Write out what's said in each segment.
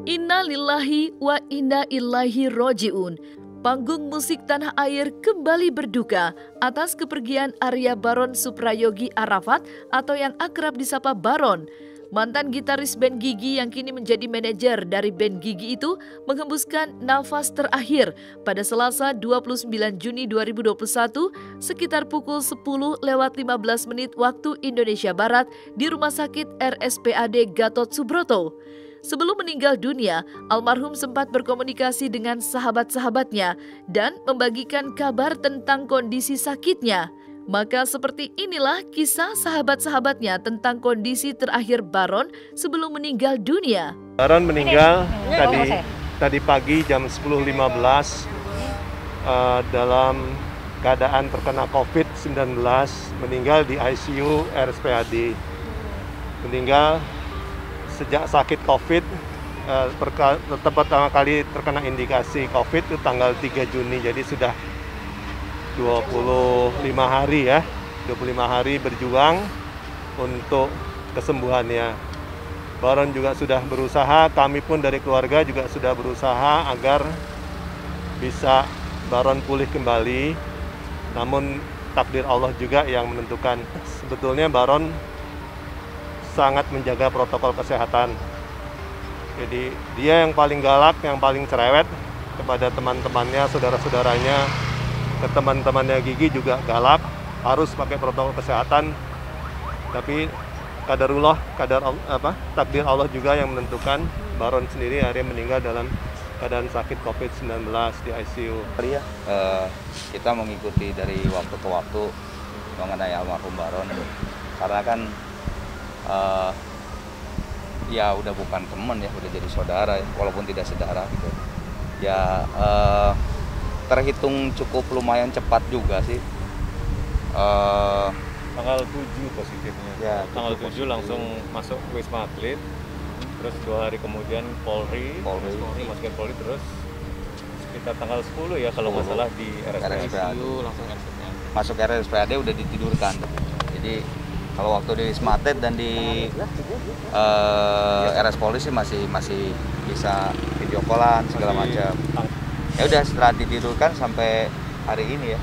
Inna lillahi wa inna ilaihi roji'un. Panggung musik tanah air kembali berduka atas kepergian Arya Baron Suprayogi Arafat atau yang akrab disapa Baron. Mantan gitaris band Gigi yang kini menjadi manajer dari band Gigi itu menghembuskan nafas terakhir pada Selasa 29 Juni 2021 sekitar pukul 10:15 waktu Indonesia Barat di Rumah Sakit RSPAD Gatot Subroto. Sebelum meninggal dunia, almarhum sempat berkomunikasi dengan sahabat-sahabatnya dan membagikan kabar tentang kondisi sakitnya. Maka seperti inilah kisah sahabat-sahabatnya tentang kondisi terakhir Baron sebelum meninggal dunia. Baron meninggal tadi pagi jam 10.15 dalam keadaan terkena COVID-19, meninggal di ICU RSPAD. Meninggal sejak sakit COVID, pertama kali terkena indikasi COVID itu tanggal 3 Juni, jadi sudah 25 hari ya, 25 hari berjuang untuk kesembuhannya. Baron juga sudah berusaha, kami pun dari keluarga juga sudah berusaha agar bisa Baron pulih kembali, namun takdir Allah juga yang menentukan. Sebetulnya Baron sangat menjaga protokol kesehatan. Jadi dia yang paling galak, yang paling cerewet kepada teman-temannya, saudara-saudaranya, ke teman-temannya Gigi juga galak, harus pakai protokol kesehatan. Tapi takdir Allah juga yang menentukan. Baron sendiri akhirnya meninggal dalam keadaan sakit COVID-19 di ICU. Kita mengikuti dari waktu ke waktu mengenai almarhum Baron, karena kan ya udah bukan teman ya, udah jadi saudara ya, walaupun tidak sedarah gitu. Ya terhitung cukup lumayan cepat juga sih. Tanggal 7 positifnya. Ya, tanggal 7 langsung masuk Wisma Atlet. Terus 2 hari kemudian Polri. Masuk Polri, terus sekitar tanggal 10 ya kalau nggak salah di RSPAD. Langsung RSPAD. Masuk RSPAD udah ditidurkan. Jadi kalau waktu di Wisma Atlet dan di RS Polri sih masih bisa video callan segala macam. Ya udah, setelah ditidurkan sampai hari ini ya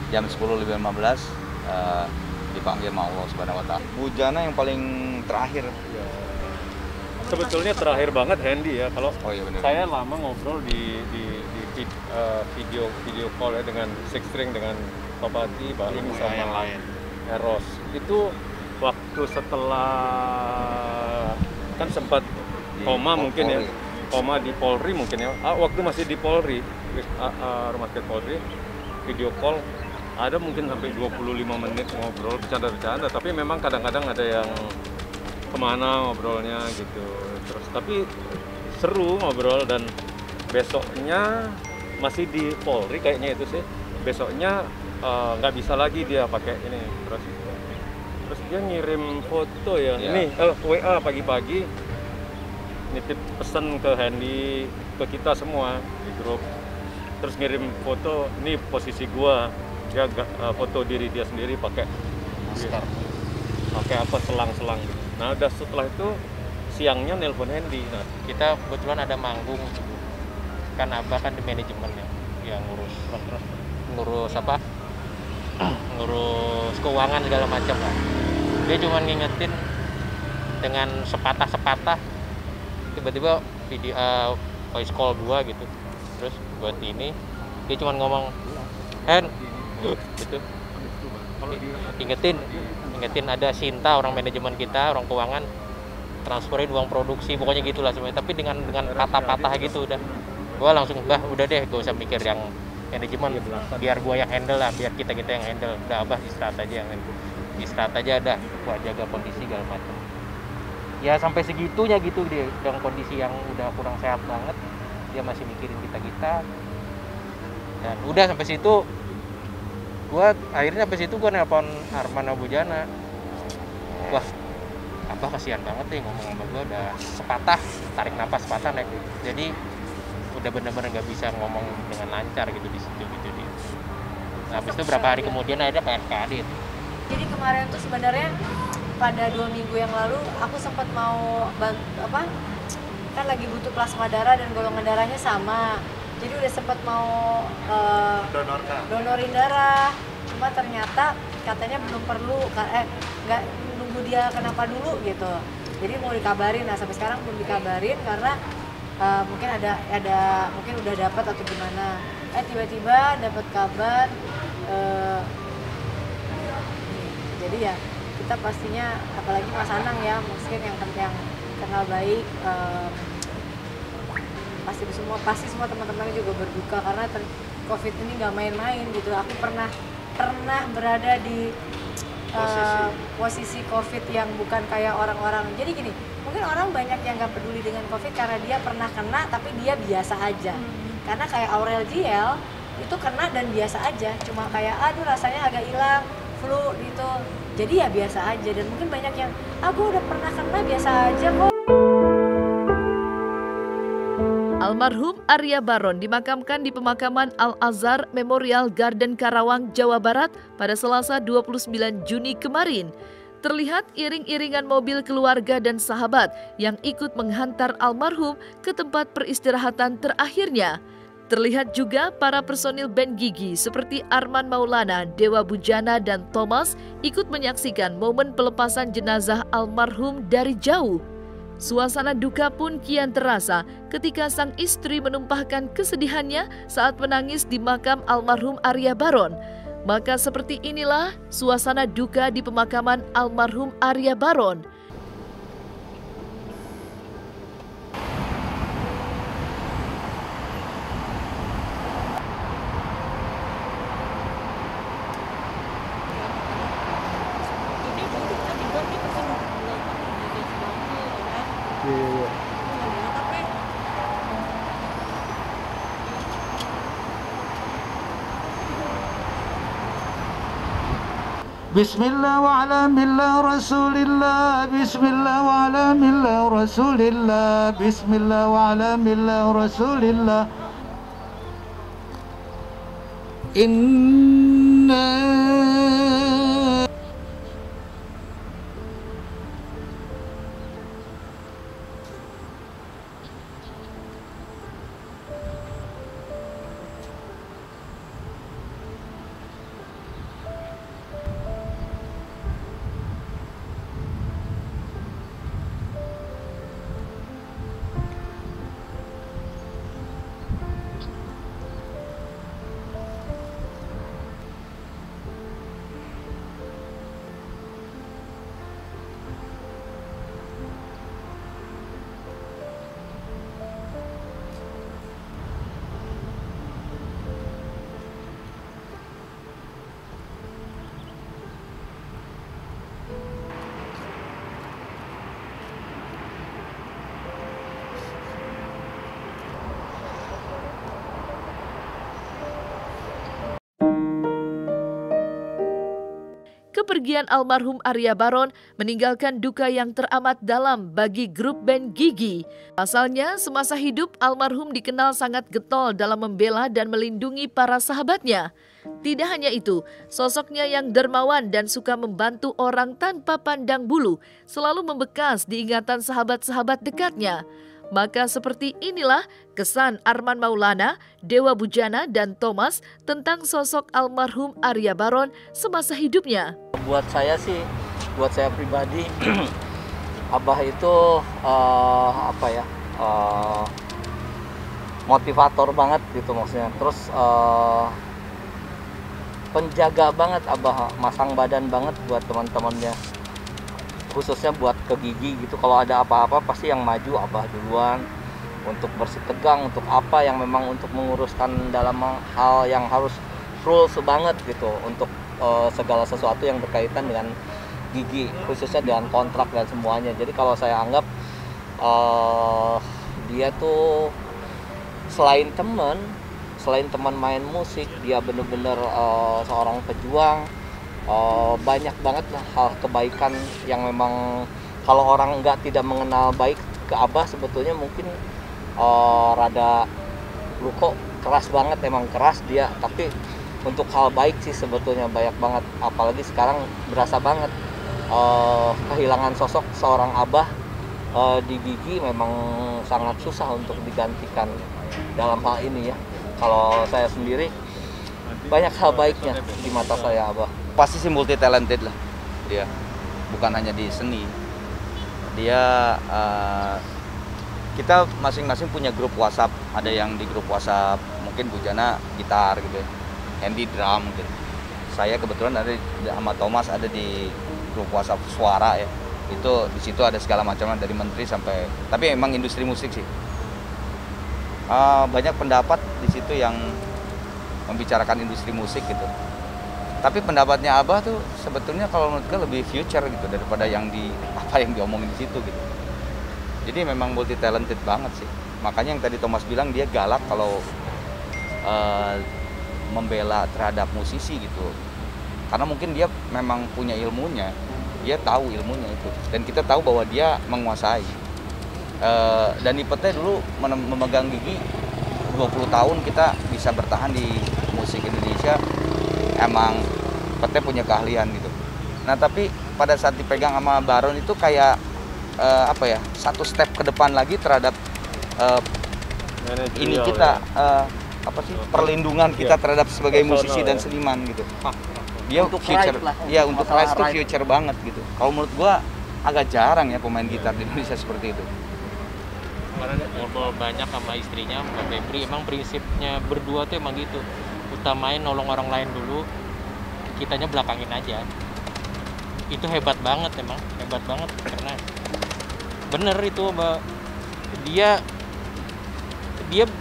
jam 10.15 dipanggil sama Allah Subhanahu wa Ta'ala. Bujana yang paling terakhir. Sebetulnya terakhir banget Hendy ya. Kalau saya lama ngobrol di video call ya dengan Six String, dengan Topati, Baim sama Eros. Itu waktu setelah kan sempat koma mungkin ya, koma di Polri mungkin ya. Waktu masih di Polri, Rumah Sakit Polri, video call ada mungkin sampai 25 menit ngobrol bercanda-bercanda. Tapi memang kadang-kadang ada yang kemana ngobrolnya gitu. Terus tapi seru ngobrol, dan besoknya masih di Polri kayaknya itu sih. Besoknya nggak bisa lagi dia pakai ini. Terus dia ngirim foto ya. Ini WA pagi-pagi nitip pesan ke Hendy, ke kita semua di grup. Terus ngirim foto, ini posisi gua. Dia foto diri dia sendiri pakai masker. Pakai apa, selang-selang. Nah, udah setelah itu siangnya nelpon Hendy. Nah, kita kebetulan ada manggung. Kan Abah kan di manajemen ya, yang ngurus apa? Ngurus keuangan segala macam lah. Dia cuma ngingetin dengan sepatah-sepatah, tiba-tiba video voice call 2 gitu. Terus buat ini dia cuma ngomong, "Hen," gitu. Ingetin ada Sinta, orang manajemen kita, orang keuangan, transferin uang produksi, pokoknya gitulah semuanya. Tapi dengan patah-patah gitu udah. Gua langsung, udah deh, gak usah mikir yang manajemen, biar gua yang handle lah, biar kita yang handle. Udah Abah istirahat aja dah, gua jaga kondisi segala macam. Ya sampai segitunya gitu dia, dengan kondisi yang udah kurang sehat banget, dia masih mikirin kita. Dan udah sampai situ gua nelpon Arman Abujana. Wah, Abah kasihan banget nih, ngomong sama gua udah sepatah, tarik napas sepatah naik. Jadi udah bener-bener nggak bisa ngomong dengan lancar gitu di situ gitu dia. Nah, habis itu berapa hari kemudian akhirnya PSKD. Jadi kemarin tuh sebenarnya pada 2 minggu yang lalu aku sempat mau kan lagi butuh plasma darah dan golongan darahnya sama. Jadi udah sempat mau donorin darah, cuma ternyata katanya belum perlu, nggak nunggu dia kenapa dulu gitu. Jadi mau dikabarin, nah sampai sekarang belum dikabarin karena mungkin mungkin udah dapat atau gimana. Tiba-tiba dapat kabar. Jadi ya kita pastinya, apalagi Mas Anang ya, mungkin yang kenal baik, pasti semua teman-temannya juga berduka karena COVID ini nggak main-main gitu. Aku pernah berada di posisi COVID yang bukan kayak orang-orang. Jadi gini, mungkin orang banyak yang nggak peduli dengan COVID karena dia pernah kena tapi dia biasa aja. Karena kayak Aurel Giel itu kena dan biasa aja, cuma kayak aduh rasanya agak hilang, flu gitu. Jadi ya biasa aja, dan mungkin banyak yang gue udah pernah kena biasa aja kok. Almarhum Arya Baron dimakamkan di pemakaman Al-Azhar Memorial Garden Karawang, Jawa Barat pada Selasa 29 Juni kemarin. Terlihat iring-iringan mobil keluarga dan sahabat yang ikut menghantar almarhum ke tempat peristirahatan terakhirnya. Terlihat juga para personil band Gigi seperti Arman Maulana, Dewa Bujana, dan Thomas ikut menyaksikan momen pelepasan jenazah almarhum dari jauh. Suasana duka pun kian terasa ketika sang istri menumpahkan kesedihannya saat menangis di makam almarhum Arya Baron. Maka seperti inilah suasana duka di pemakaman almarhum Arya Baron. Bismillah wa ala millah Rasulillah, Bismillah wa ala millah Rasulillah, Bismillah wa ala millah Rasulillah. Inna Kepergian almarhum Arya Baron meninggalkan duka yang teramat dalam bagi grup band Gigi. Pasalnya, semasa hidup almarhum dikenal sangat getol dalam membela dan melindungi para sahabatnya. Tidak hanya itu, sosoknya yang dermawan dan suka membantu orang tanpa pandang bulu selalu membekas di ingatan sahabat-sahabat dekatnya. Maka seperti inilah kesan Arman Maulana, Dewa Bujana, dan Thomas tentang sosok almarhum Arya Baron semasa hidupnya. Buat saya pribadi, Abah itu motivator banget gitu maksudnya. Terus penjaga banget Abah, masang badan banget buat teman-temannya. Khususnya buat ke Gigi gitu, kalau ada apa-apa pasti yang maju Abah duluan untuk bersih tegang, untuk apa yang memang untuk menguruskan dalam hal yang harus rules banget gitu, untuk segala sesuatu yang berkaitan dengan Gigi, khususnya dengan kontrak dan semuanya. Jadi kalau saya anggap dia tuh selain teman main musik, dia bener-bener seorang pejuang. Banyak banget lah hal kebaikan yang memang kalau orang tidak mengenal baik ke Abah sebetulnya mungkin rada lu kok keras banget, emang keras dia, tapi untuk hal baik sih sebetulnya, banyak banget. Apalagi sekarang berasa banget kehilangan sosok seorang abah di Gigi memang sangat susah untuk digantikan dalam hal ini ya. Kalau saya sendiri banyak hal baiknya di mata saya abah. Pasti sih multi talented lah dia, bukan hanya di seni. Dia kita masing-masing punya grup WhatsApp, ada yang di grup WhatsApp mungkin Bujana gitar gitu, Hendy drum gitu. Saya kebetulan ada sama Thomas ada di grup WhatsApp suara ya. Itu di situ ada segala macam dari menteri sampai, tapi emang industri musik sih. Banyak pendapat di situ yang membicarakan industri musik gitu. Tapi pendapatnya Abah tuh sebetulnya kalau menurut gue lebih future gitu daripada yang diomongin di situ gitu. Jadi memang multi talented banget sih. Makanya yang tadi Thomas bilang dia galak kalau membela terhadap musisi gitu. Karena mungkin dia memang punya ilmunya, dia tahu ilmunya itu. Dan kita tahu bahwa dia menguasai. Dan Ipetnya dulu memegang Gigi 20 tahun kita bisa bertahan di musik Indonesia, emang Pete punya keahlian gitu. Nah tapi pada saat dipegang sama Baron itu kayak satu step ke depan lagi terhadap ini kita perlindungan kita terhadap sebagai musisi dan seniman gitu. Dia Untuk future, right lah, ya untuk masalah right itu right. future banget gitu. Kalau menurut gua agak jarang ya pemain gitar di Indonesia seperti itu. Kemarin ngobrol banyak sama istrinya, Mbak Febri, emang prinsipnya berdua tuh emang gitu, utamain nolong orang lain dulu, kitanya belakangin aja. Itu hebat banget, emang hebat banget, karena bener itu Mbak, dia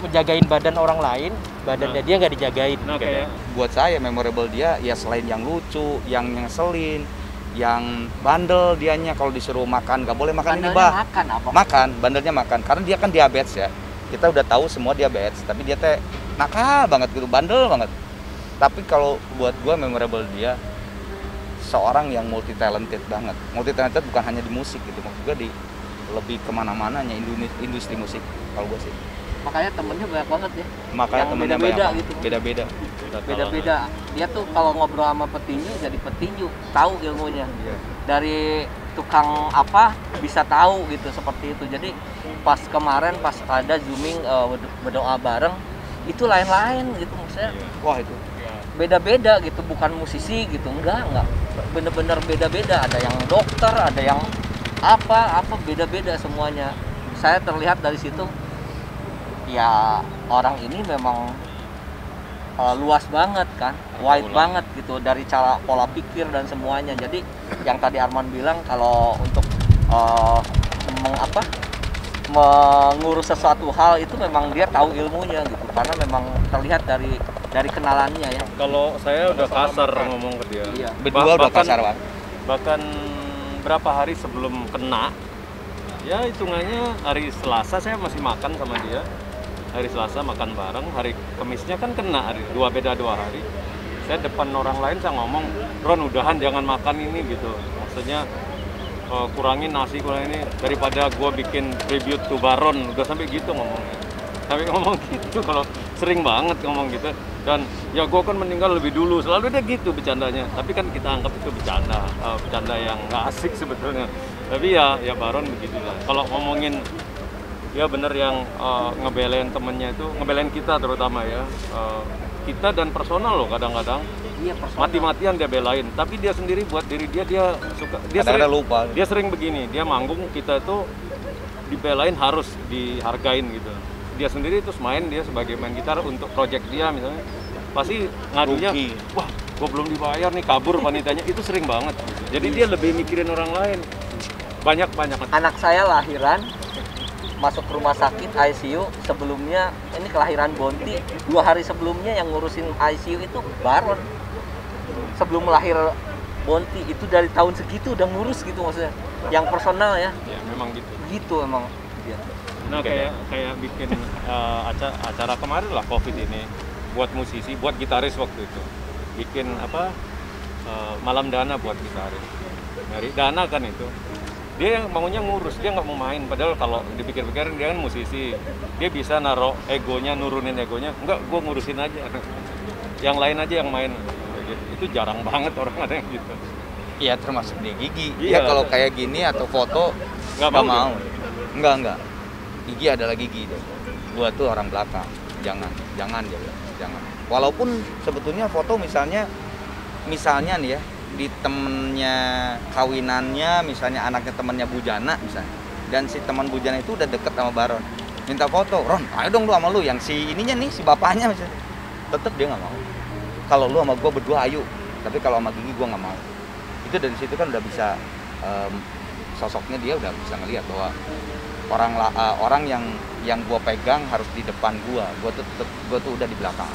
menjagain badan orang lain, badannya dia nggak dijagain. Nah, kayak Buat saya memorable dia ya selain yang lucu, yang ngeselin, yang bandel dianya kalau disuruh makan nggak boleh makan ini bah. Bandelnya makan karena dia kan diabetes ya. Kita udah tahu semua diabetes, tapi dia teh nakal banget gitu, bandel banget. Tapi kalau buat gue memorable dia seorang yang multi talented banget. Multi talented bukan hanya di musik gitu, maksud gue di lebih kemana-mananya industri musik kalau gue sih. Makanya temennya banyak banget ya. Makanya yang temennya beda-beda banyak gitu. Beda-beda. Dia tuh kalau ngobrol sama petinju jadi petinju, tahu ilmunya. Dari tukang apa bisa tahu gitu seperti itu. Jadi pas kemarin pas ada zooming berdoa bareng itu lain-lain gitu maksudnya. Wah itu. Beda-beda gitu, bukan musisi gitu, enggak. Bener-bener beda-beda. Ada yang dokter, ada yang apa beda-beda semuanya. Saya terlihat dari situ. Ya orang ini memang luas banget kan, wide banget gitu dari cara pola pikir dan semuanya. Jadi yang tadi Arman bilang kalau untuk mengurus sesuatu hal itu memang dia tahu ilmunya gitu, karena memang terlihat dari kenalannya ya. kalau saya udah kasar ngomong ke dia. Iya. Berdua udah kasar banget. Bahkan berapa hari sebelum kena, ya hitungannya hari Selasa saya masih makan sama dia. Hari Selasa makan bareng, hari Kamisnya kan kena, beda 2 hari. Saya depan orang lain saya ngomong, Ron udahan jangan makan ini gitu. Maksudnya kurangin nasi, kurangin ini daripada gua bikin tribute to Baron, udah sampai gitu ngomongnya. Sampai ngomong gitu, kalau sering banget ngomong gitu. Dan ya gua kan meninggal lebih dulu, selalu dia gitu bercandanya. Tapi kan kita anggap itu bercanda yang nggak asik sebetulnya. Tapi ya Baron begitu lah. Kalau ngomongin ya bener yang ngebelain temennya itu, ngebelain kita terutama ya. Kita dan personal loh kadang-kadang. Iya, personal. Mati-matian dia belain, tapi dia sendiri buat diri dia suka, dia sering begini, dia manggung kita itu dibelain harus dihargain gitu. Dia sendiri terus main, dia sebagai main gitar untuk project dia misalnya, pasti ngadunya, wah gue belum dibayar nih, kabur panitanya, itu sering banget. Jadi dia lebih mikirin orang lain, banyak. Anak saya lahiran masuk rumah sakit ICU, sebelumnya ini kelahiran Bonti, 2 hari sebelumnya yang ngurusin ICU itu Baron. Sebelum lahir Bonti itu dari tahun segitu udah ngurus gitu maksudnya, yang personal ya. Ya memang gitu. Gitu emang dia. Nah kayak bikin acara kemarin lah COVID ini, buat musisi, buat gitaris waktu itu, bikin malam dana buat gitaris, nyari dana kan itu. Dia yang maunya ngurus, dia nggak mau main. Padahal kalau dipikir-pikir dia kan musisi, dia bisa naruh egonya, nurunin egonya. Enggak, gue ngurusin aja. yang lain aja yang main gitu. Itu jarang banget orang ada yang gitu. Iya, termasuk dia Gigi. Iya. Dia kalau kayak gini atau foto Nggak nggak mau. mau. Enggak. Gigi adalah Gigi deh. Gua tuh orang belakang. Jangan dia bilang. Jangan. Walaupun sebetulnya foto misalnya nih ya, di temennya kawinannya, misalnya anaknya temennya Bujana misalnya, dan si teman Bujana itu udah deket sama Baron, minta foto, Ron, ayo dong lu sama lu, yang si ininya nih, si bapaknya misalnya, tetep dia nggak mau. Kalau lu sama gua berdua ayo, tapi kalau sama Gigi gua nggak mau. Itu dari situ kan udah bisa sosoknya dia udah bisa ngelihat bahwa orang yang gua pegang harus di depan gua tuh udah di belakang.